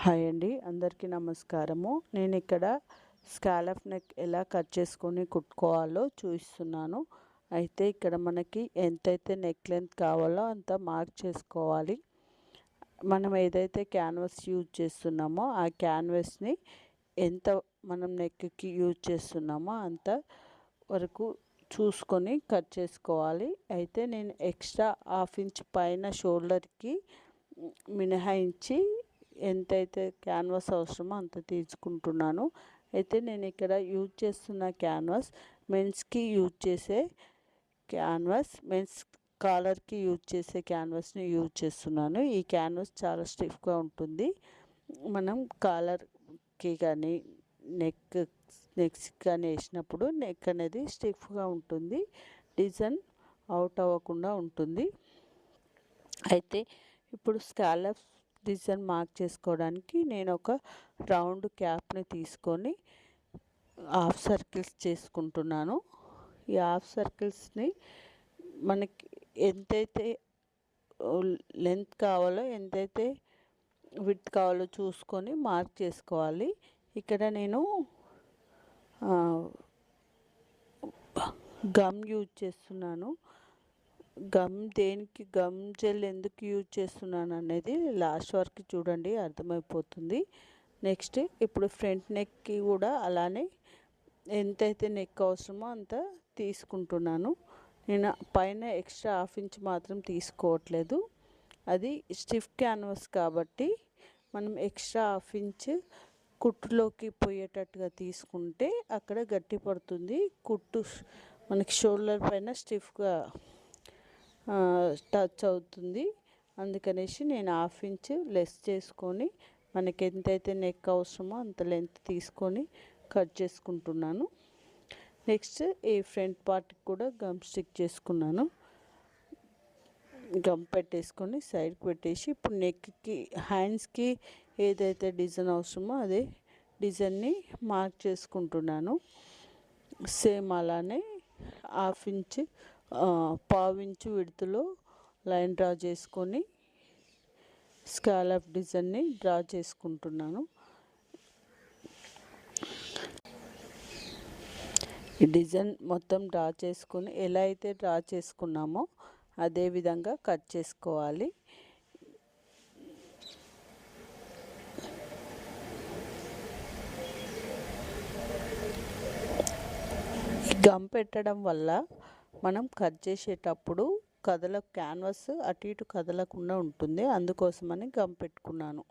Hi అండి, అందరికీ నమస్కారము. నేను ఇక్కడ స్కాలప్ నెక్ ఎలా కట్ చేసుకొని కుట్టుకోవాలో చూపిస్తున్నాను. అయితే ఇక్కడ మనకి ఎంతైతే నెక్ లెంత్ కావాలో అంత మార్క్ చేసుకోవాలి. మనం ఏదైతే క్యాన్వాస్ యూజ్ చేస్తున్నామో ఆ క్యాన్వాస్ని ఎంత మనం నెక్కి యూజ్ చేస్తున్నామో అంత వరకు చూసుకొని కట్ చేసుకోవాలి. అయితే నేను ఎక్స్ట్రా హాఫ్ ఇంచ్ పైన షోల్డర్కి మినహాయించి ఎంతైతే క్యాన్వాస్ అవసరమో అంత తీసుకుంటున్నాను. అయితే నేను ఇక్కడ యూజ్ చేస్తున్న క్యాన్వాస్ మెన్స్కి యూజ్ చేసే క్యాన్వాస్, మెన్స్ కాలర్కి యూజ్ చేసే క్యాన్వాస్ని యూజ్ చేస్తున్నాను. ఈ క్యాన్వాస్ చాలా స్టిఫ్గా ఉంటుంది. మనం కాలర్కి కానీ నెక్స్ కానీ వేసినప్పుడు నెక్ అనేది స్టిఫ్గా ఉంటుంది, డిజైన్ అవుట్ అవ్వకుండా ఉంటుంది. అయితే ఇప్పుడు స్కాలప్ డిజైన్ మార్క్ చేసుకోవడానికి నేను ఒక రౌండ్ క్యాప్ని తీసుకొని హాఫ్ సర్కిల్స్ చేసుకుంటున్నాను. ఈ హాఫ్ సర్కిల్స్ని మనకి ఎంతైతే లెంత్ కావాలో ఎంతైతే విడ్త్ కావాలో చూసుకొని మార్క్ చేసుకోవాలి. ఇక్కడ నేను గమ్ యూజ్ చేస్తున్నాను. దేనికి గమ్ జెల్ ఎందుకు యూజ్ చేస్తున్నాను అనేది లాస్ట్ వరకు చూడండి, అర్థమైపోతుంది. నెక్స్ట్ ఇప్పుడు ఫ్రంట్ నెక్కి కూడా అలానే ఎంతైతే నెక్ అవసరమో అంత తీసుకుంటున్నాను. నేను పైన ఎక్స్ట్రా హాఫ్ ఇంచ్ మాత్రం తీసుకోవట్లేదు. అది స్టిఫ్ క్యాన్వాస్ కాబట్టి మనం ఎక్స్ట్రా హాఫ్ ఇంచ్ కుట్టులోకి పోయేటట్టుగా తీసుకుంటే అక్కడ గట్టి పడుతుంది. కుట్టు మనకి షోల్డర్ పైన స్టిఫ్గా టచ్ అవుతుంది. అందుకనేసి నేను హాఫ్ ఇంచ్ లెస్ చేసుకొని మనకి ఎంతైతే నెక్ అవసరమో అంత లెంత్ తీసుకొని కట్ చేసుకుంటున్నాను. నెక్స్ట్ ఈ ఫ్రంట్ పార్ట్కి కూడా గమ్ స్టిక్ చేసుకున్నాను. గమ్ పెట్టేసుకొని సైడ్కి పెట్టేసి ఇప్పుడు నెక్కి హ్యాండ్స్కి ఏదైతే డిజైన్ అవసరమో అదే డిజైన్ని మార్క్ చేసుకుంటున్నాను. సేమ్ అలానే హాఫ్ ఇంచ్ పావించు విడుతులో లైన్ డ్రా చేసుకొని స్కాలప్ డిజైన్ని డ్రా చేసుకుంటున్నాను. ఈ డిజైన్ మొత్తం డ్రా చేసుకొని ఎలా అయితే డ్రా చేసుకున్నామో అదే విధంగా కట్ చేసుకోవాలి. గమ్ పెట్టడం వల్ల మనం కట్ చేసేటప్పుడు క్యాన్వాస్ అటు ఇటు కదలకుండా ఉంటుంది. అందుకోసమని గమ్ పెట్టుకున్నాను.